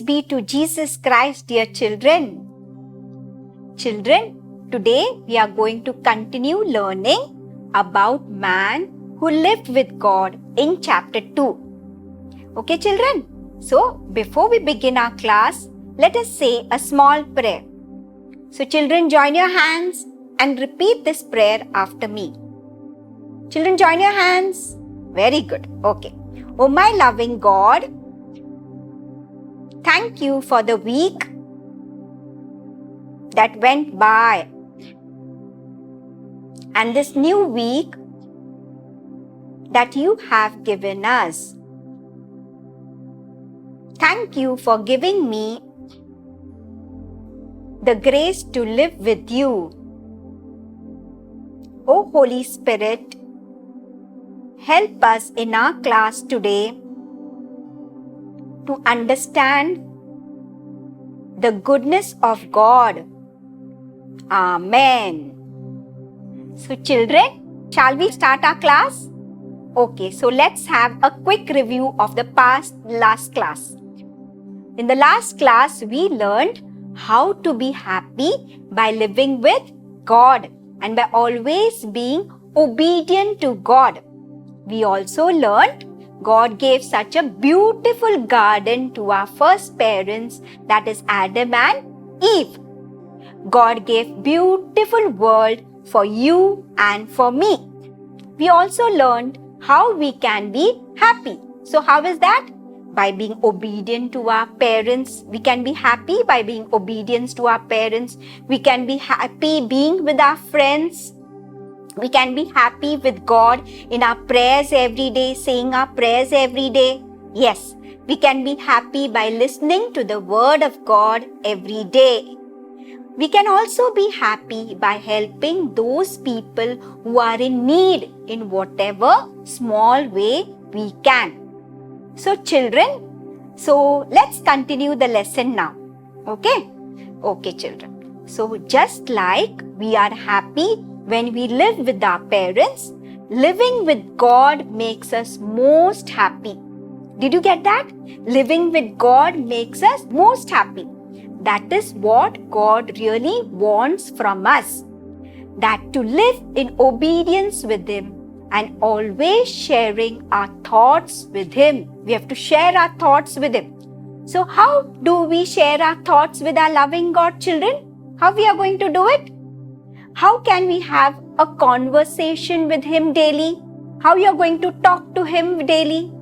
be to Jesus Christ, dear children. Children, today we are going to continue learning about man who lived with God in chapter 2. Okay, children? So, before we begin our class, let us say a small prayer. So, children, join your hands and repeat this prayer after me. Children, join your hands. Very good. Okay. Oh, my loving God, thank you for the week that went by and this new week that you have given us. Thank you for giving me the grace to live with you. Oh, Holy Spirit, help us in our class today to understand the goodness of God. Amen. So, children, shall we start our class? Okay, so let's have a quick review of the last class. In the last class, we learned how to be happy by living with God and by always being obedient to God. We also learned God gave such a beautiful garden to our first parents, that is Adam and Eve. God gave beautiful world for you and for me. We also learned how we can be happy. So how is that? By being obedient to our parents. We can be happy by being obedient to our parents. We can be happy being with our friends. We can be happy with God in our prayers every day, saying our prayers every day. Yes, we can be happy by listening to the word of God every day. We can also be happy by helping those people who are in need in whatever small way we can. So children, let's continue the lesson now. Okay? Okay, children. So just like we are happy when we live with our parents, living with God makes us most happy. Did you get that? Living with God makes us most happy. That is what God really wants from us. That to live in obedience with Him and always sharing our thoughts with Him. We have to share our thoughts with Him. So how do we share our thoughts with our loving God, children? How we are going to do it? How can we have a conversation with Him daily? How you are going to talk to Him daily?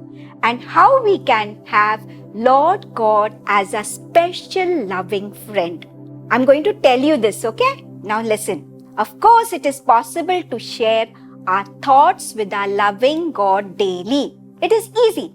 And how we can have Lord God as a special loving friend. I'm going to tell you this, okay? Now listen. Of course, it is possible to share our thoughts with our loving God daily. It is easy.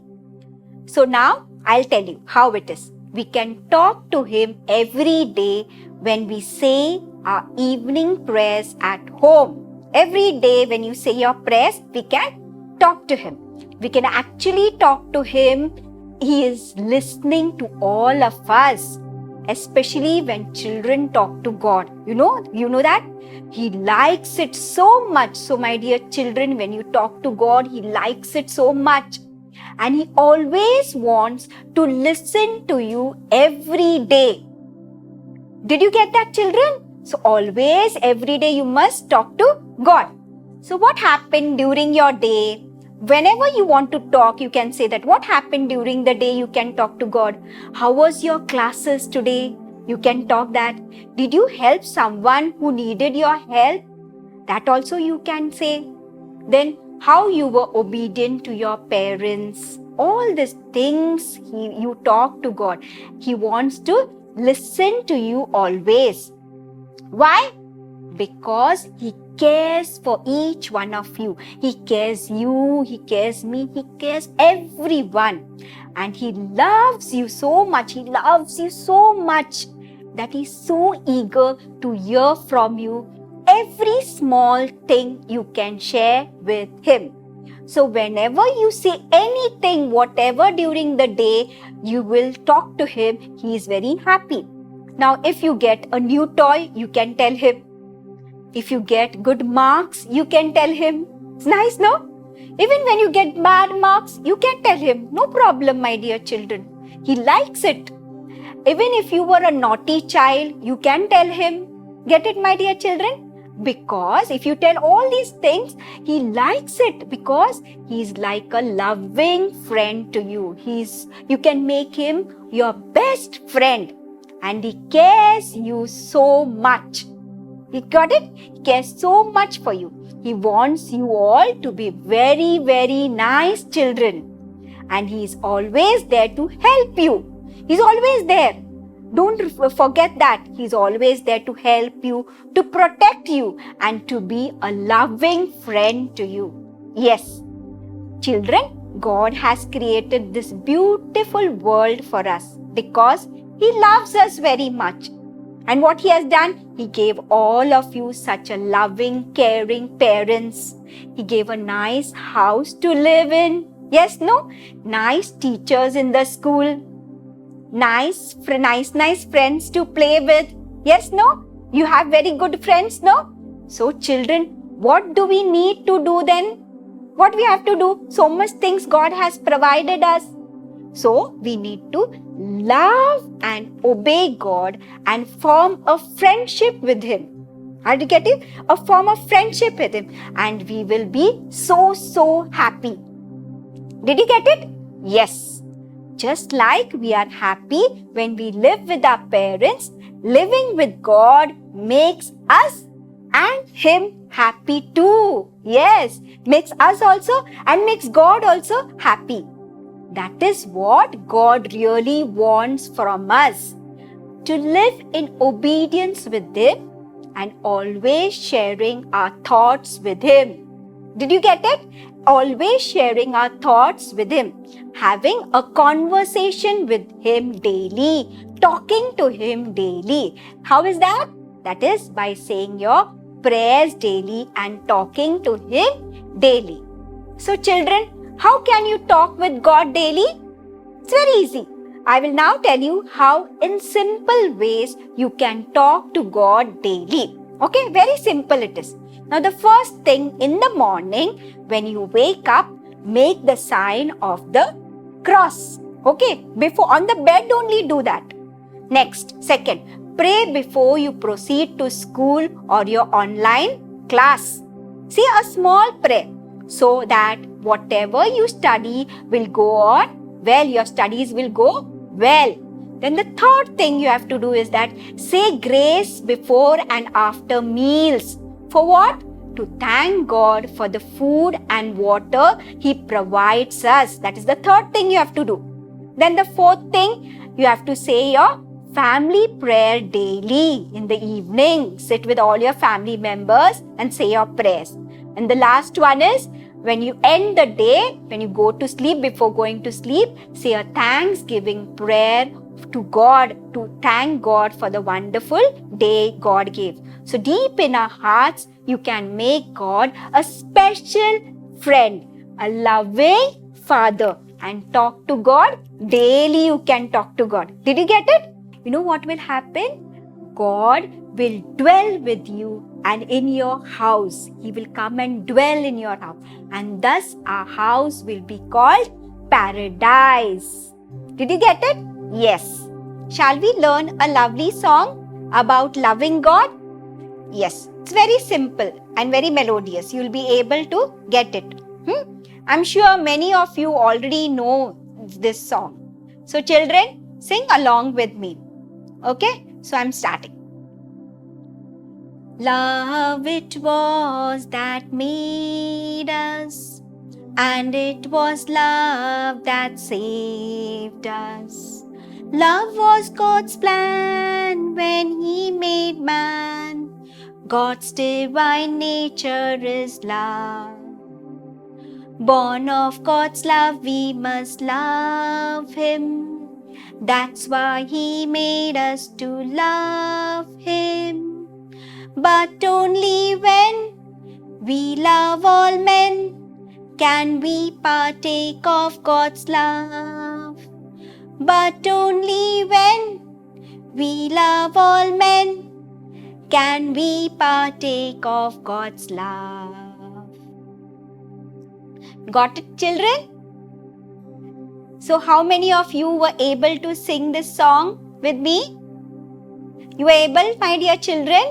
So now I'll tell you how it is. We can talk to Him every day when we say our evening prayers at home. Every day when you say your prayers, we can talk to Him. We can actually talk to Him. He is listening to all of us, especially when children talk to God. You know that? He likes it so much. So my dear children, when you talk to God, He likes it so much. And He always wants to listen to you every day. Did you get that, children? So always, every day you must talk to God. So what happened during your day? Whenever you want to talk, you can say that what happened during the day, you can talk to God. How was your classes today? You can talk that. Did you help someone who needed your help? That also you can say. Then how you were obedient to your parents. All these things you talk to God. He wants to listen to you always. Why? Because He cares for each one of you. He cares you, He cares me, He cares everyone. And He loves you so much. He loves you so much that He's so eager to hear from you. Every small thing you can share with Him. So whenever you say anything, whatever during the day, you will talk to Him. He is very happy. Now, if you get a new toy, you can tell Him. If you get good marks, you can tell Him. It's nice, no? Even when you get bad marks, you can tell Him. No problem, my dear children. He likes it. even if you were a naughty child, you can tell him. Get it, my dear children? Because if you tell all these things, he likes it because he's like a loving friend to you. You can make him your best friend and he cares you so much. You got it? He cares so much for you. He wants you all to be very, very nice children. And he is always there to help you. He's always there. Don't forget that. He's always there to help you, to protect you, and to be a loving friend to you. Yes, children, God has created this beautiful world for us because He loves us very much. And what He has done, He gave all of you such a loving, caring parents. He gave a nice house to live in. Yes, no? Nice teachers in the school. Nice friends to play with. Yes, no? You have very good friends, no? So children, what do we need to do then? What we have to do? So much things God has provided us. So we need to love and obey God and form a friendship with Him. How do you get it? A form of friendship with Him. And we will be so happy. Did you get it? Yes. Just like we are happy when we live with our parents, living with God makes us and Him happy too. Yes, makes us also and makes God also happy. That is what God really wants from us. To live in obedience with Him and always sharing our thoughts with Him. Did you get it? Always sharing our thoughts with Him. Having a conversation with Him daily. Talking to Him daily. How is that? That is by saying your prayers daily and talking to Him daily. So children, how can you talk with God daily? It's very easy. I will now tell you how in simple ways you can talk to God daily. Okay, very simple it is. Now the first thing in the morning when you wake up, make the sign of the cross. Okay, before on the bed only do that. Next, second, pray before you proceed to school or your online class. Say a small prayer so that whatever you study will go on well, your studies will go well. Then the third thing you have to do is that say grace before and after meals. For what? To thank God for the food and water He provides us. That is the third thing you have to do. Then the fourth thing, you have to say your family prayer daily in the evening. Sit with all your family members and say your prayers. And the last one is, when you end the day, when you go to sleep, before going to sleep, say a thanksgiving prayer to God, to thank God for the wonderful day God gave. So deep in our hearts, you can make God a special friend, a loving Father, and talk to God daily. You can talk to God. Did you get it? You know what will happen? God will dwell with you and in your house. He will come and dwell in your house. And thus our house will be called paradise. Did you get it? Yes. Shall we learn a lovely song about loving God? Yes. It's very simple and very melodious. You'll be able to get it. I'm sure many of you already know this song. So children, sing along with me. Okay? So I'm starting. Love it was that made us, and it was love that saved us. Love was God's plan when He made man. God's divine nature is love. Born of God's love, we must love Him. That's why He made us to love Him. But only when we love all men can we partake of God's love. But only when we love all men can we partake of God's love. Got it, children? So how many of you were able to sing this song with me? You are able, my dear children?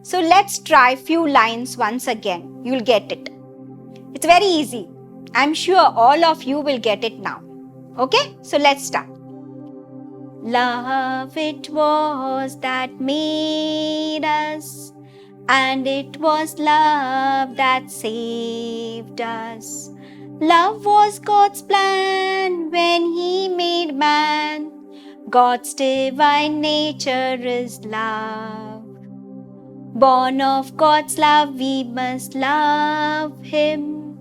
So let's try few lines once again. You'll get it. It's very easy. I'm sure all of you will get it now. Okay? So let's start. Love it was that made us, and it was love that saved us. Love was God's plan when He made man. God's divine nature is love. Born of God's love, we must love Him.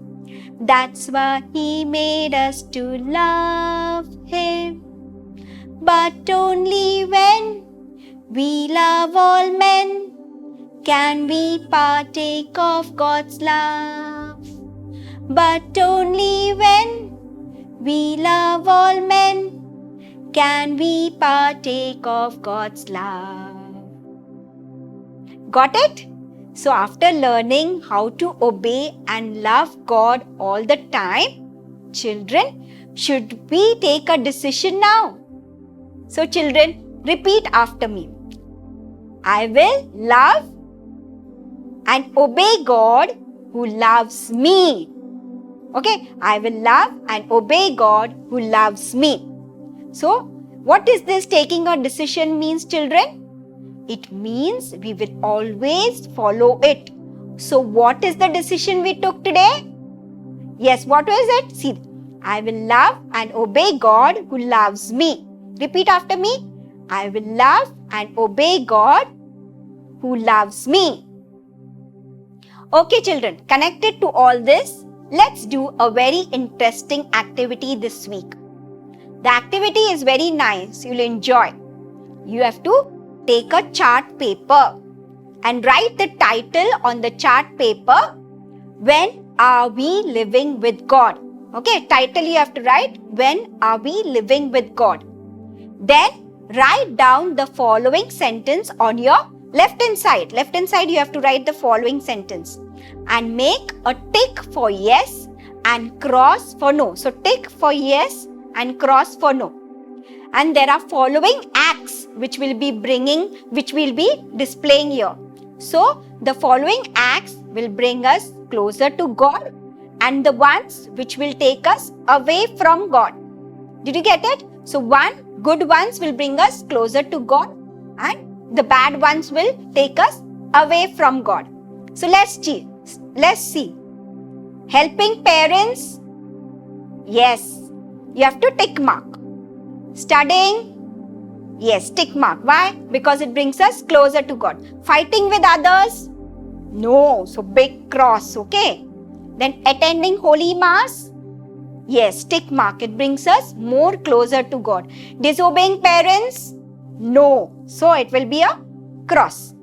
That's why He made us to love Him. But only when we love all men can we partake of God's love. But only when we love all men can we partake of God's love. Got it? So after learning how to obey and love God all the time, children, should we take a decision now? So children, repeat after me. I will love and obey God who loves me. Okay, I will love and obey God who loves me. So, what is this taking a decision means, children? It means we will always follow it. So, what is the decision we took today? Yes, what was it? See, I will love and obey God who loves me. Repeat after me. I will love and obey God who loves me. Okay, children, connected to all this, let's do a very interesting activity this week. The activity is very nice. You'll enjoy. You have to take a chart paper and write the title on the chart paper. When are we living with God? Okay, title you have to write. When are we living with God? Then write down the following sentence on your left hand side. Left hand side you have to write the following sentence and make a tick for yes and cross for no. So tick for yes and cross for no. And there are following acts which will be displaying here. So the following acts will bring us closer to God and the ones which will take us away from God. Did you get it? So good ones will bring us closer to God and the bad ones will take us away from God. So let's see. Helping parents. Yes, you have to tick mark. Studying. Yes, tick mark. Why? Because it brings us closer to God. Fighting with others. No, so big cross. Okay. Then attending Holy Mass. Yes, tick mark. It brings us more closer to God. Disobeying parents? No. So it will be a cross.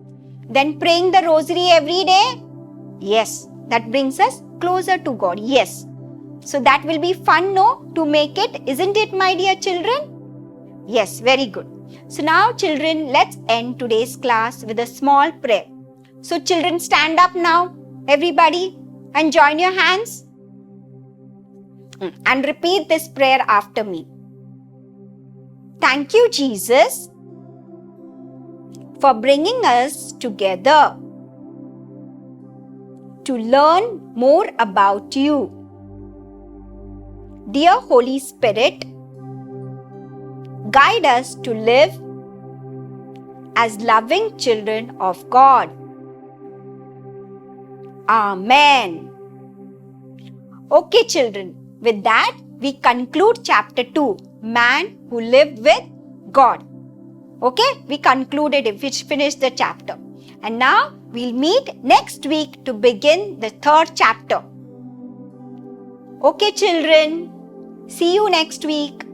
Then praying the rosary every day? Yes, that brings us closer to God. Yes. So that will be fun, no? To make it, isn't it, my dear children? Yes, very good. So now, children, let's end today's class with a small prayer. So children, stand up now, everybody, and join your hands. And repeat this prayer after me. Thank you, Jesus, for bringing us together to learn more about you. Dear Holy Spirit, guide us to live as loving children of God. Amen. Okay, children. With that, we conclude chapter 2, Man Who Lived with God. Okay, we concluded it, we finished the chapter. And now, we'll meet next week to begin the 3rd chapter. Okay, children, see you next week.